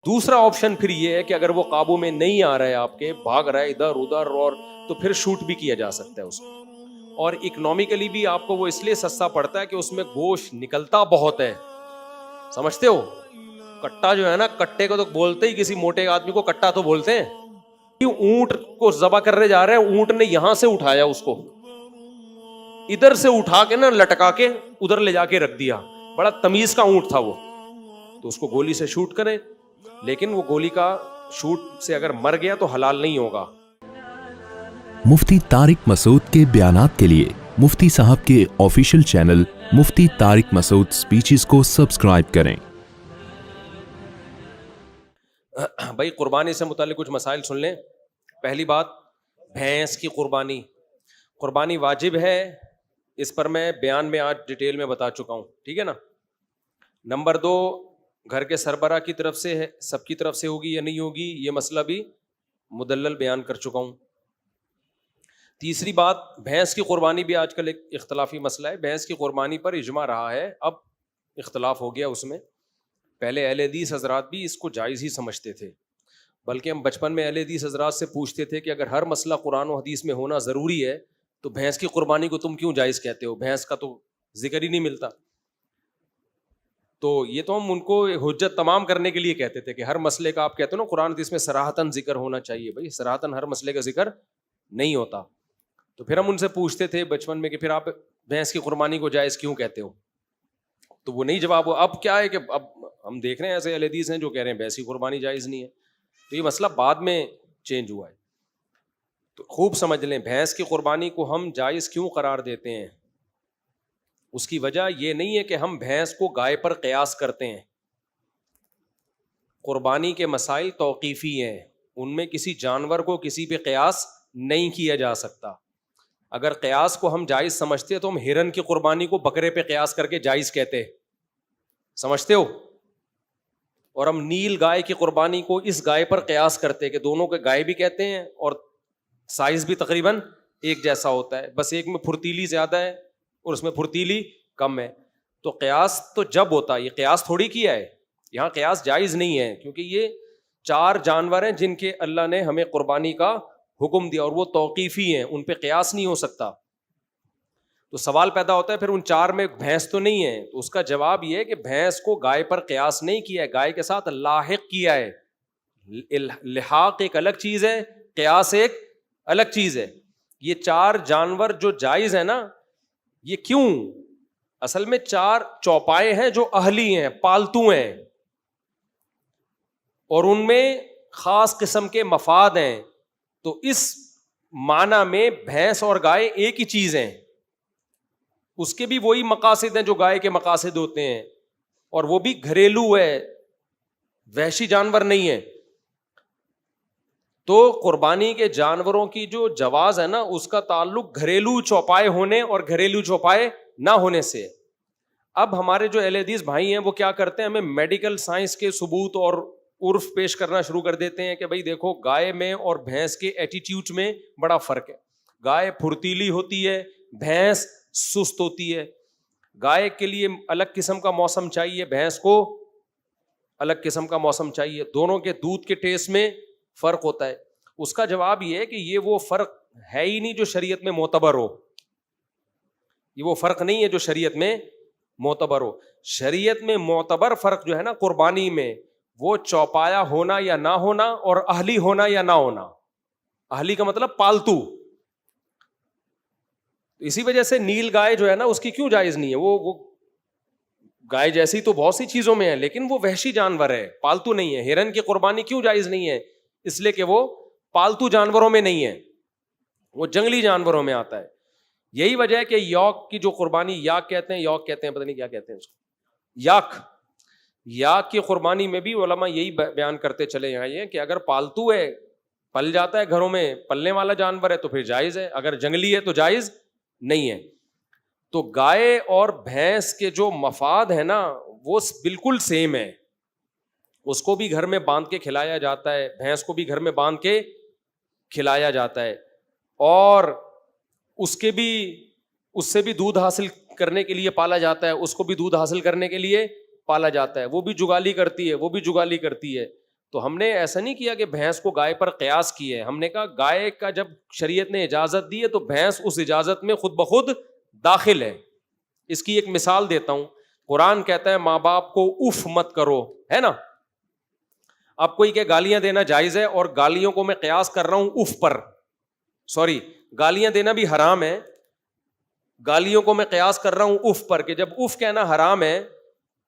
دوسرا آپشن پھر یہ ہے کہ اگر وہ قابو میں نہیں آ رہا ہے آپ کے، بھاگ رہا ہے ادھر ادھر، اور تو پھر شوٹ بھی کیا جا سکتا ہے اس کو. اور اکنومیکلی بھی آپ کو وہ اس لیے سستا پڑتا ہے کہ اس میں گوشت نکلتا بہت ہے. سمجھتے ہو؟ کٹا جو ہے نا، کٹے کو تو بولتے ہی کسی موٹے آدمی کو کٹا تو بولتے ہیں. اونٹ کو ذبح کرنے جا رہے ہیں، اونٹ نے یہاں سے اٹھایا اس کو، ادھر سے اٹھا کے نا لٹکا کے ادھر لے جا کے رکھ دیا. بڑا تمیز کا اونٹ تھا وہ، تو اس کو گولی سے شوٹ کریں، لیکن وہ گولی کا شوٹ سے اگر مر گیا تو حلال نہیں ہوگا. مفتی طارق مسعود کے بیانات کے لیے مفتی صاحب کے آفیشیل چینل مفتی طارق مسعود سپیچز کو سبسکرائب کریں. بھائی قربانی سے متعلق کچھ مسائل سن لیں. پہلی بات، بھینس کی قربانی. قربانی واجب ہے، اس پر میں بیان میں آج ڈیٹیل میں بتا چکا ہوں، ٹھیک ہے نا. نمبر 2، گھر کے سربراہ کی طرف سے ہے، سب کی طرف سے ہوگی یا نہیں ہوگی، یہ مسئلہ بھی مدلل بیان کر چکا ہوں. تیسری بات، بھینس کی قربانی بھی آج کل ایک اختلافی مسئلہ ہے. بھینس کی قربانی پر اجماع رہا ہے، اب اختلاف ہو گیا اس میں. پہلے اہل حدیث حضرات بھی اس کو جائز ہی سمجھتے تھے، بلکہ ہم بچپن میں اہل حدیث حضرات سے پوچھتے تھے کہ اگر ہر مسئلہ قرآن و حدیث میں ہونا ضروری ہے تو بھینس کی قربانی کو تم کیوں جائز کہتے ہو؟ بھینس کا تو ذکر ہی نہیں ملتا. تو یہ تو ہم ان کو حجت تمام کرنے کے لیے کہتے تھے کہ ہر مسئلے کا آپ کہتے ہو نا قرآن حدیث میں صراحتاً ذکر ہونا چاہیے. بھائی صراحتاً ہر مسئلے کا ذکر نہیں ہوتا. تو پھر ہم ان سے پوچھتے تھے بچپن میں کہ پھر آپ بھینس کی قربانی کو جائز کیوں کہتے ہو؟ تو وہ نہیں جواب ہوا. اب کیا ہے کہ اب ہم دیکھ رہے ہیں ایسے اہل حدیث ہیں جو کہہ رہے ہیں بھینس کی قربانی جائز نہیں ہے. تو یہ مسئلہ بعد میں چینج ہوا ہے. تو خوب سمجھ لیں، بھینس کی قربانی کو ہم جائز کیوں قرار دیتے ہیں. اس کی وجہ یہ نہیں ہے کہ ہم بھینس کو گائے پر قیاس کرتے ہیں. قربانی کے مسائل توقیفی ہیں، ان میں کسی جانور کو کسی پہ قیاس نہیں کیا جا سکتا. اگر قیاس کو ہم جائز سمجھتے تو ہم ہرن کی قربانی کو بکرے پہ قیاس کر کے جائز کہتے. سمجھتے ہو؟ اور ہم نیل گائے کی قربانی کو اس گائے پر قیاس کرتے کہ دونوں کے گائے بھی کہتے ہیں اور سائز بھی تقریباً ایک جیسا ہوتا ہے، بس ایک میں پھرتیلی زیادہ ہے اور اس میں پھرتیلی کم ہے. تو قیاس تو جب ہوتا ہے، یہ قیاس تھوڑی کیا ہے، یہاں قیاس جائز نہیں ہے، کیونکہ یہ 4 جانور ہیں جن کے اللہ نے ہمیں قربانی کا حکم دیا اور وہ توقیفی ہیں، ان پہ قیاس نہیں ہو سکتا. تو سوال پیدا ہوتا ہے پھر ان 4 میں بھینس تو نہیں ہے. تو اس کا جواب یہ ہے کہ بھینس کو گائے پر قیاس نہیں کیا ہے، گائے کے ساتھ لاحق کیا ہے. لحاق ایک الگ چیز ہے، قیاس ایک الگ چیز ہے. یہ 4 جانور جو جائز ہے نا، یہ کیوں؟ اصل میں 4 چوپائے ہیں جو اہلی ہیں، پالتو ہیں، اور ان میں خاص قسم کے مفاد ہیں. تو اس معنی میں بھینس اور گائے ایک ہی چیز ہیں، اس کے بھی وہی مقاصد ہیں جو گائے کے مقاصد ہوتے ہیں، اور وہ بھی گھریلو ہے، وحشی جانور نہیں ہے. تو قربانی کے جانوروں کی جو جواز ہے نا، اس کا تعلق گھریلو چوپائے ہونے اور گھریلو چوپائے نہ ہونے سے. اب ہمارے جو اہل حدیث بھائی ہیں وہ کیا کرتے ہیں، ہمیں میڈیکل سائنس کے ثبوت اور عرف پیش کرنا شروع کر دیتے ہیں کہ بھائی دیکھو گائے میں اور بھینس کے ایٹیٹیوڈ میں بڑا فرق ہے. گائے پھرتیلی ہوتی ہے، بھینس سست ہوتی ہے. گائے کے لیے الگ قسم کا موسم چاہیے، بھینس کو الگ قسم کا موسم چاہیے. دونوں کے دودھ کے ٹیسٹ میں فرق ہوتا ہے. اس کا جواب یہ ہے کہ یہ وہ فرق ہے ہی نہیں جو شریعت میں معتبر ہو. یہ وہ فرق نہیں ہے جو شریعت میں معتبر ہو. شریعت میں معتبر فرق جو ہے نا قربانی میں، وہ چوپایا ہونا یا نہ ہونا اور اہلی ہونا یا نہ ہونا. اہلی کا مطلب پالتو. اسی وجہ سے نیل گائے جو ہے نا اس کی کیوں جائز نہیں ہے؟ وہ گائے جیسی تو بہت سی چیزوں میں ہے، لیکن وہ وحشی جانور ہے، پالتو نہیں ہے. ہرن کی قربانی کیوں جائز نہیں ہے؟ اس لیے کہ وہ پالتو جانوروں میں نہیں ہے، وہ جنگلی جانوروں میں آتا ہے. یہی وجہ ہے کہ یوک کی جو قربانی، یاک کہتے ہیں، یوک کہتے ہیں، پتہ نہیں کیا کہتے ہیں اس کو، یاک کی قربانی میں بھی علماء یہی بیان کرتے چلے آئے ہیں کہ اگر پالتو ہے، پل جاتا ہے گھروں میں، پلنے والا جانور ہے تو پھر جائز ہے، اگر جنگلی ہے تو جائز نہیں ہے. تو گائے اور بھینس کے جو مفاد ہے نا وہ بالکل سیم ہے. اس کو بھی گھر میں باندھ کے کھلایا جاتا ہے، بھینس کو بھی گھر میں باندھ کے کھلایا جاتا ہے، اور اس سے بھی دودھ حاصل کرنے کے لیے پالا جاتا ہے، اس کو بھی دودھ حاصل کرنے کے لیے پالا جاتا ہے. وہ بھی جگالی کرتی ہے، وہ بھی جگالی کرتی ہے. تو ہم نے ایسا نہیں کیا کہ بھینس کو گائے پر قیاس کی ہے, ہم نے کہا گائے کا جب شریعت نے اجازت دی ہے تو بھینس اس اجازت میں خود بخود داخل ہے. اس کی ایک مثال دیتا ہوں. قرآن کہتا ہے ماں باپ کو اف مت کرو, ہے نا. اب کوئی کہ گالیاں دینا جائز ہے, اور گالیوں کو میں قیاس کر رہا ہوں اف پر, سوری گالیاں دینا بھی حرام ہے, گالیوں کو میں قیاس کر رہا ہوں اف پر, کہ جب اف کہنا حرام ہے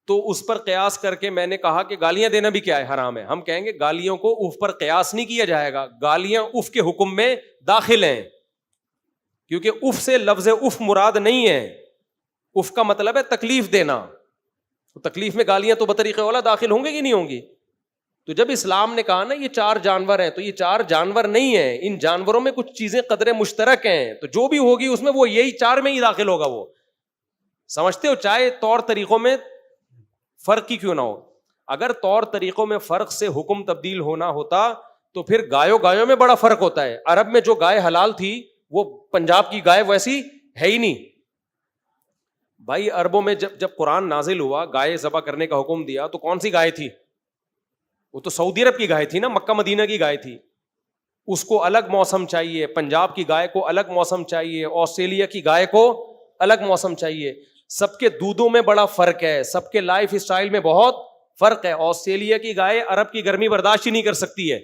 تو اس پر قیاس کر کے میں نے کہا کہ گالیاں دینا بھی کیا ہے, حرام ہے. ہم کہیں گے گالیوں کو اف پر قیاس نہیں کیا جائے گا, گالیاں اف کے حکم میں داخل ہیں, کیونکہ اف سے لفظ اف مراد نہیں ہے. اف کا مطلب ہے تکلیف دینا, تو تکلیف میں گالیاں تو بطریق اولا داخل ہوں گے کہ نہیں ہوں گی. تو جب اسلام نے کہا نا یہ 4 جانور ہیں, تو یہ 4 جانور نہیں ہیں, ان جانوروں میں کچھ چیزیں قدرے مشترک ہیں, تو جو بھی ہوگی اس میں وہ یہی 4 میں ہی داخل ہوگا. وہ سمجھتے ہو, چاہے طور طریقوں میں فرق کی کیوں نہ ہو. اگر طور طریقوں میں فرق سے حکم تبدیل ہونا ہوتا تو پھر گایوں میں بڑا فرق ہوتا ہے. عرب میں جو گائے حلال تھی وہ پنجاب کی گائے ویسی ہے ہی نہیں بھائی. عربوں میں جب قرآن نازل ہوا, گائے ذبح کرنے کا حکم دیا, تو کون سی گائے تھی؟ وہ تو سعودی عرب کی گائے تھی نا, مکہ مدینہ کی گائے تھی. اس کو الگ موسم چاہیے, پنجاب کی گائے کو الگ موسم چاہیے, آسٹریلیا کی گائے کو الگ موسم چاہیے. سب کے دودھوں میں بڑا فرق ہے, سب کے لائف اسٹائل میں بہت فرق ہے. آسٹریلیا کی گائے عرب کی گرمی برداشت ہی نہیں کر سکتی ہے.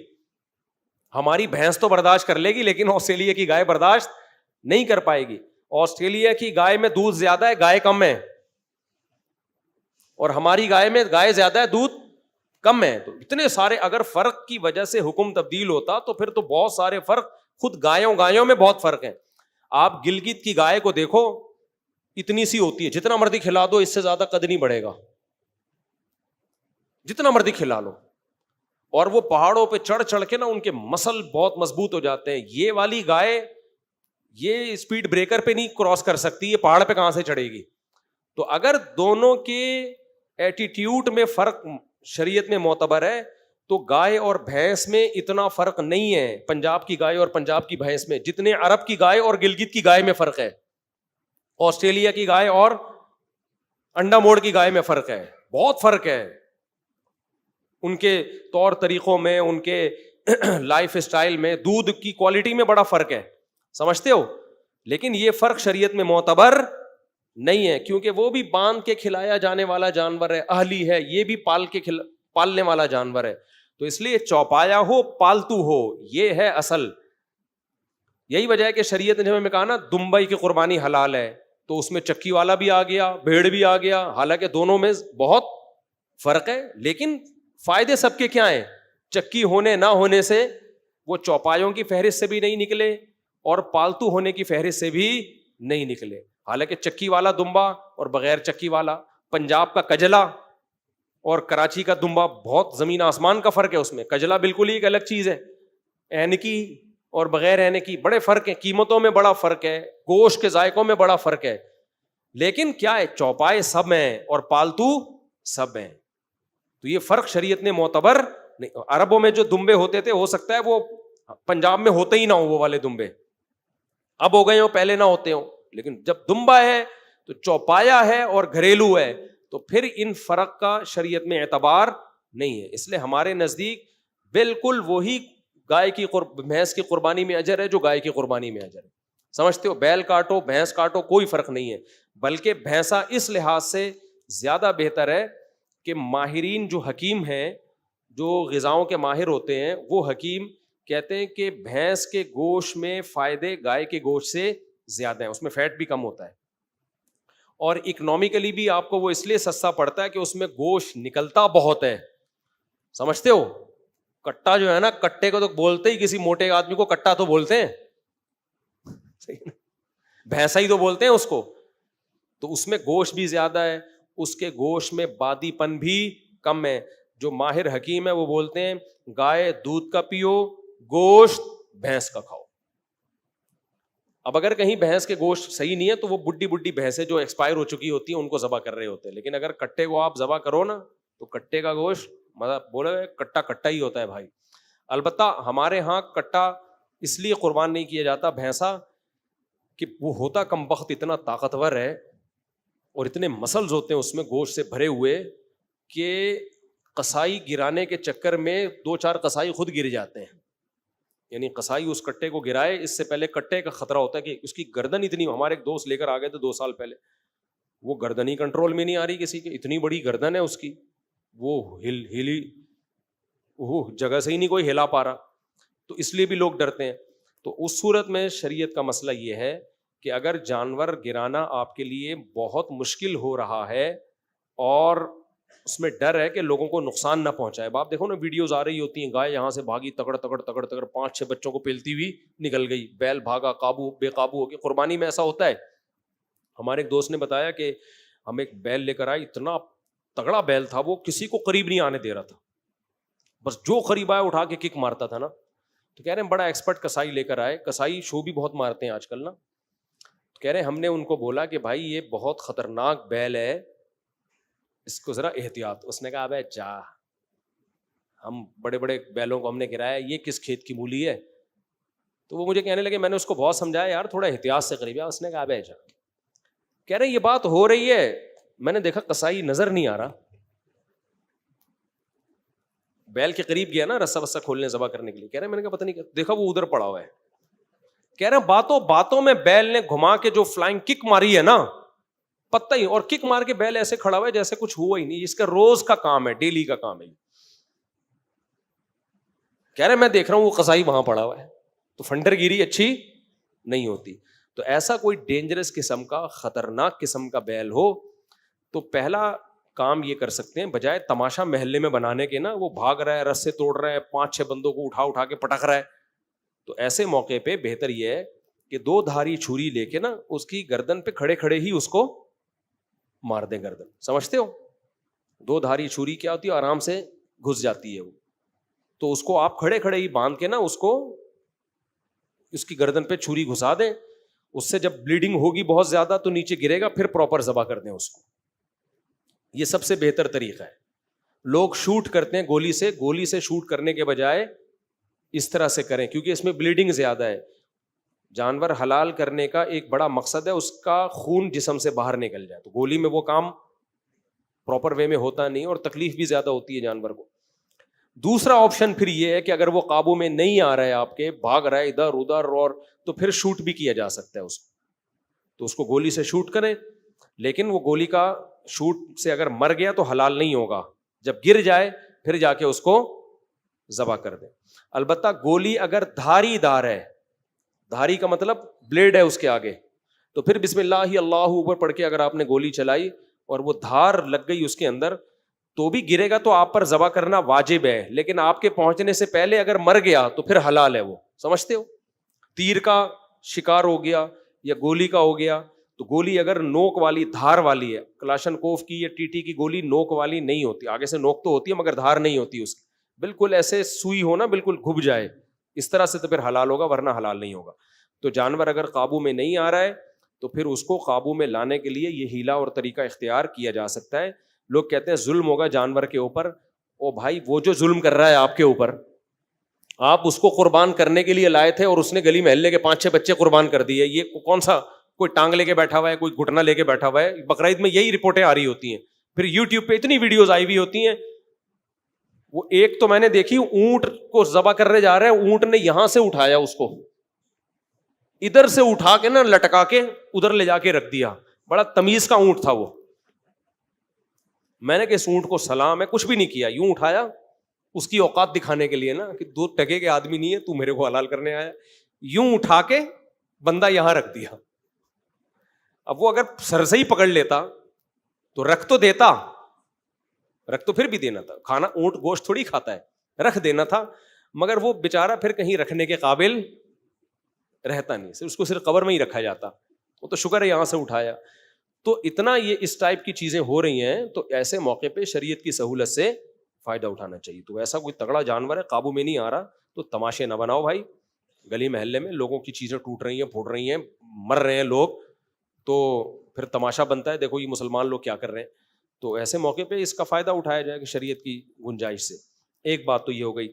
ہماری بھینس تو برداشت کر لے گی, لیکن آسٹریلیا کی گائے برداشت نہیں کر پائے گی. آسٹریلیا کی گائے میں دودھ زیادہ ہے, گائے کم ہے, اور ہماری گائے میں گائے زیادہ ہے, دودھ کم ہے. تو اتنے سارے, اگر فرق کی وجہ سے حکم تبدیل ہوتا تو پھر تو بہت سارے فرق, خود گایوں میں بہت فرق ہے. آپ گلگت کی گائے کو دیکھو, اتنی سی ہوتی ہے, جتنا مرضی کھلا دو اس سے زیادہ قد نہیں بڑھے گا, جتنا مرضی کھلا لو. اور وہ پہاڑوں پہ چڑھ کے نا ان کے مسل بہت مضبوط ہو جاتے ہیں. یہ والی گائے یہ اسپیڈ بریکر پہ نہیں کراس کر سکتی, یہ پہاڑ پہ کہاں سے چڑھے گی. تو اگر دونوں کے ایٹیٹیوڈ میں فرق شریعت میں معتبر ہے تو گائے اور بھینس میں اتنا فرق نہیں ہے, پنجاب کی گائے اور پنجاب کی بھینس میں, جتنے عرب کی گائے اور گلگت کی گائے میں فرق ہے, آسٹریلیا کی گائے اور انڈا موڑ کی گائے میں فرق ہے. بہت فرق ہے ان کے طور طریقوں میں, ان کے لائف اسٹائل میں, دودھ کی کوالٹی میں بڑا فرق ہے, سمجھتے ہو. لیکن یہ فرق شریعت میں معتبر نہیں ہے, کیونکہ وہ بھی باندھ کے کھلایا جانے والا جانور ہے, اہلی ہے, یہ بھی پالنے والا جانور ہے. تو اس لیے چوپایا ہو پالتو ہو, یہ ہے اصل. یہی وجہ ہے کہ شریعت نے ہمیں کہا نا دمبئی کی قربانی حلال ہے, تو اس میں چکی والا بھی آ گیا, بھیڑ بھی آ گیا. حالانکہ دونوں میں بہت فرق ہے, لیکن فائدے سب کے کیا ہیں. چکی ہونے نہ ہونے سے وہ چوپایوں کی فہرست سے بھی نہیں نکلے اور پالتو ہونے کی فہرست سے بھی نہیں نکلے. حالانکہ چکی والا دمبا اور بغیر چکی والا, پنجاب کا کجلا اور کراچی کا دمبا بہت زمین آسمان کا فرق ہے اس میں. کجلا بالکل ہی ایک الگ چیز ہے, اینکی اور بغیر اینکی بڑے فرق ہیں, قیمتوں میں بڑا فرق ہے, گوشت کے ذائقوں میں بڑا فرق ہے. لیکن کیا ہے, چوپائے سب ہیں اور پالتو سب ہیں. تو یہ فرق شریعت نے معتبر نہیں. عربوں میں جو دمبے ہوتے تھے ہو سکتا ہے وہ پنجاب میں ہوتے ہی نہ ہو, وہ والے دمبے اب ہو گئے ہوں, پہلے نہ ہوتے ہوں. لیکن جب دمبا ہے تو چوپایا ہے اور گھریلو ہے, تو پھر ان فرق کا شریعت میں اعتبار نہیں ہے. اس لیے ہمارے نزدیک بالکل وہی گائے کی بھینس کی قربانی میں اجر ہے جو گائے کی قربانی میں اجر ہے. سمجھتے ہو, بیل کاٹو بھینس کاٹو کوئی فرق نہیں ہے. بلکہ بھینسا اس لحاظ سے زیادہ بہتر ہے کہ ماہرین جو حکیم ہیں, جو غذاؤں کے ماہر ہوتے ہیں, وہ حکیم کہتے ہیں کہ بھینس کے گوشت میں فائدے گائے کے گوشت سے زیادہ ہیں, اس میں فیٹ بھی کم ہوتا ہے, اور اکنومیکلی بھی آپ کو وہ اس لیے سستا پڑتا ہے کہ اس میں گوشت نکلتا بہت ہے. سمجھتے ہو, کٹا جو ہے نا, کٹے کو تو بولتے ہی, کسی موٹے آدمی کو کٹا تو بولتے ہیں, بھینسا ہی تو بولتے ہیں اس کو. تو اس میں گوشت بھی زیادہ ہے, اس کے گوشت میں بادی پن بھی کم ہے. جو ماہر حکیم ہے وہ بولتے ہیں گائے دودھ کا پیو, گوشت بھینس کا کھاؤ. اب اگر کہیں بھینس کے گوشت صحیح نہیں ہے تو وہ بڈی بھینسیں جو ایکسپائر ہو چکی ہوتی ہیں ان کو ذبح کر رہے ہوتے ہیں. لیکن اگر کٹے کو آپ ذبح کرو نا تو کٹے کا گوشت مطلب بولے کٹا ہی ہوتا ہے بھائی. البتہ ہمارے ہاں کٹا اس لیے قربان نہیں کیا جاتا بھینسا کہ وہ ہوتا کم بخت اتنا طاقتور ہے اور اتنے مسلز ہوتے ہیں اس میں گوشت سے بھرے ہوئے کہ قصائی گرانے کے چکر میں 2-4 قصائی خود گر جاتے ہیں. یعنی قصائی اس کٹے کو گرائے, اس سے پہلے کٹے کا خطرہ ہوتا ہے کہ اس کی گردن اتنی, ہمارے ایک دوست لے کر آ گئے تھے 2 سال پہلے, وہ گردن ہی کنٹرول میں نہیں آ رہی کسی کے, اتنی بڑی گردن ہے اس کی, وہ ہلی وہ جگہ سے ہی نہیں کوئی ہلا پا رہا, تو اس لیے بھی لوگ ڈرتے ہیں. تو اس صورت میں شریعت کا مسئلہ یہ ہے کہ اگر جانور گرانا آپ کے لیے بہت مشکل ہو رہا ہے اور اس میں ڈر ہے کہ لوگوں کو نقصان نہ پہنچائے. آپ دیکھو نا ویڈیوز آ رہی ہوتی ہیں, گائے یہاں سے بھاگی تگڑ 5-6 بچوں کو پیلتی ہوئی نکل گئی, بیل بھاگا بے قابو ہو گیا. قربانی میں ایسا ہوتا ہے. ہمارے ایک دوست نے بتایا کہ ہم ایک بیل لے کر آئے, اتنا تگڑا بیل تھا, وہ کسی کو قریب نہیں آنے دے رہا تھا, بس جو قریب آیا اٹھا کے کک مارتا تھا نا. تو کہہ رہے ہیں بڑا ایکسپرٹ کسائی لے کر آئے, کسائی شو بھی بہت مارتے ہیں آج کل نا. کہہ رہے ہیں ہم نے ان کو بولا کہ بھائی یہ بہت خطرناک بیل ہے, اس کو ذرا احتیاط. اس نے کہا ابے جا, ہم بڑے بڑے بیلوں کو ہم نے گرایا, یہ کس کھیت کی مولی ہے. تو وہ مجھے کہنے لگے میں نے اس کو بہت سمجھایا یار تھوڑا احتیاط سے قریب. اس نے کہا ابے جا. کہہ رہے ہیں یہ بات ہو رہی ہے, میں نے دیکھا کسائی نظر نہیں آ رہا, بیل کے قریب گیا نا رسا وسا کھولنے ذبح کرنے کے لیے. کہہ رہے ہیں میں نے کہا پتہ نہیں, دیکھا وہ ادھر پڑا ہوا ہے. کہہ رہے ہیں باتوں میں بیل نے گھما کے جو فلائنگ کک ماری ہے نا, پتہ ہی, اور کک مار کے بیل ایسے کھڑا ہوا ہے جیسے کچھ ہوا ہی نہیں. اس کا روز کا کام ہے, ڈیلی کا کام ہے. کہہ رہے ہیں میں دیکھ رہا ہوں وہ قصائی وہاں پڑا ہوا ہے. تو فنڈر گیری اچھی نہیں ہوتی. تو ایسا کوئی ڈینجرس قسم کا خطرناک قسم کا بیل ہو تو پہلا کام یہ کر سکتے ہیں, بجائے تماشا محلے میں بنانے کے نا, وہ بھاگ رہا ہے, رسے توڑ رہا ہے, 5-6 بندوں کو اٹھا کے پٹک رہا ہے, تو ایسے موقع پہ بہتر یہ ہے کہ 2 دھاری چھری لے کے نا اس کی گردن پہ کھڑے ہی اس کو مار دیں گردن. سمجھتے ہو 2 دھاری چھری کیا ہوتی ہے, آرام سے گھس جاتی ہے وہ. تو اس کو آپ کھڑے ہی باندھ کے نا اس کو اس کی گردن پہ چھری گھسا دیں. اس سے جب بلیڈنگ ہوگی بہت زیادہ تو نیچے گرے گا, پھر پراپر ذبح کر دیں اس کو. یہ سب سے بہتر طریقہ ہے. لوگ شوٹ کرتے ہیں گولی سے شوٹ کرنے کے بجائے اس طرح سے کریں, کیونکہ اس میں بلیڈنگ زیادہ ہے. جانور حلال کرنے کا ایک بڑا مقصد ہے اس کا خون جسم سے باہر نکل جائے, تو گولی میں وہ کام پراپر وے میں ہوتا نہیں اور تکلیف بھی زیادہ ہوتی ہے جانور کو. دوسرا آپشن پھر یہ ہے کہ اگر وہ قابو میں نہیں آ رہا ہے آپ کے, بھاگ رہا ہے ادھر ادھر, اور تو پھر شوٹ بھی کیا جا سکتا ہے اس کو. تو اس کو گولی سے شوٹ کریں, لیکن وہ گولی کا شوٹ سے اگر مر گیا تو حلال نہیں ہوگا. جب گر جائے پھر جا کے اس کو ذبح کر دیں. البتہ گولی اگر دھاری دار ہے, دھاری کا مطلب بلیڈ ہے اس کے آگے, تو پھر بسم اللہ اللہ اوپر پڑھ کے اگر آپ نے گولی چلائی اور وہ دھار لگ گئی اس کے اندر, تو بھی گرے گا, تو آپ پر ذبح کرنا واجب ہے. لیکن آپ کے پہنچنے سے پہلے اگر مر گیا تو پھر حلال ہے وہ. سمجھتے ہو, تیر کا شکار ہو گیا یا گولی کا ہو گیا, تو گولی اگر نوک والی دھار والی ہے, کلاشن کوف کی یا ٹی کی گولی نوک والی نہیں ہوتی, آگے سے نوک تو ہوتی ہے مگر دھار نہیں ہوتی اس کی, بالکل ایسے سوئی ہونا بالکل گھب جائے, اس طرح سے تو پھر حلال ہوگا, ورنہ حلال نہیں ہوگا. تو جانور اگر قابو میں نہیں آ رہا ہے تو پھر اس کو قابو میں لانے کے لیے یہ ہیلا اور طریقہ اختیار کیا جا سکتا ہے. لوگ کہتے ہیں ظلم ہوگا جانور کے اوپر. او بھائی, وہ جو ظلم کر رہا ہے آپ کے اوپر, آپ اس کو قربان کرنے کے لیے لائے تھے اور اس نے گلی محلے کے 5-6 بچے قربان کر دیے. یہ کون سا کوئی ٹانگ لے کے بیٹھا ہوا ہے, کوئی گھٹنا لے کے بیٹھا ہوا ہے. بقرعید میں یہی رپورٹیں آ رہی ہوتی ہیں, پھر یوٹیوب پہ اتنی ویڈیوز آئی ہوئی ہوتی ہیں. وہ ایک تو میں نے دیکھی, اونٹ کو ذبح کرنے جا رہے ہیں, اونٹ نے یہاں سے اٹھایا اس کو, ادھر سے اٹھا کے نا لٹکا کے ادھر لے جا کے رکھ دیا. بڑا تمیز کا اونٹ تھا وہ. میں نے کہ اس اونٹ کو سلام ہے, کچھ بھی نہیں کیا, یوں اٹھایا اس کی اوقات دکھانے کے لیے نا, کہ 2 ٹکے کے آدمی نہیں ہے, تو میرے کو حلال کرنے آیا. یوں اٹھا کے بندہ یہاں رکھ دیا. اب وہ اگر سر سے ہی پکڑ لیتا تو رکھ تو دیتا, رکھ تو پھر بھی دینا تھا. کھانا اونٹ گوشت تھوڑی کھاتا ہے, رکھ دینا تھا. مگر وہ بیچارہ پھر کہیں رکھنے کے قابل رہتا نہیں, اس کو صرف قبر میں ہی رکھا جاتا. وہ تو شکر ہے یہاں سے اٹھایا. تو اتنا یہ اس ٹائپ کی چیزیں ہو رہی ہیں, تو ایسے موقع پہ شریعت کی سہولت سے فائدہ اٹھانا چاہیے. تو ایسا کوئی تگڑا جانور ہے قابو میں نہیں آ رہا تو تماشے نہ بناؤ بھائی. گلی محلے میں لوگوں کی چیزیں ٹوٹ رہی ہیں, پھوٹ رہی ہیں, مر رہے ہیں لوگ, تو پھر تماشا بنتا ہے, دیکھو یہ مسلمان لوگ کیا کر رہے ہیں. تو ایسے موقع پہ اس کا فائدہ اٹھایا جائے کہ شریعت کی گنجائش سے. ایک بات تو یہ ہو گئی.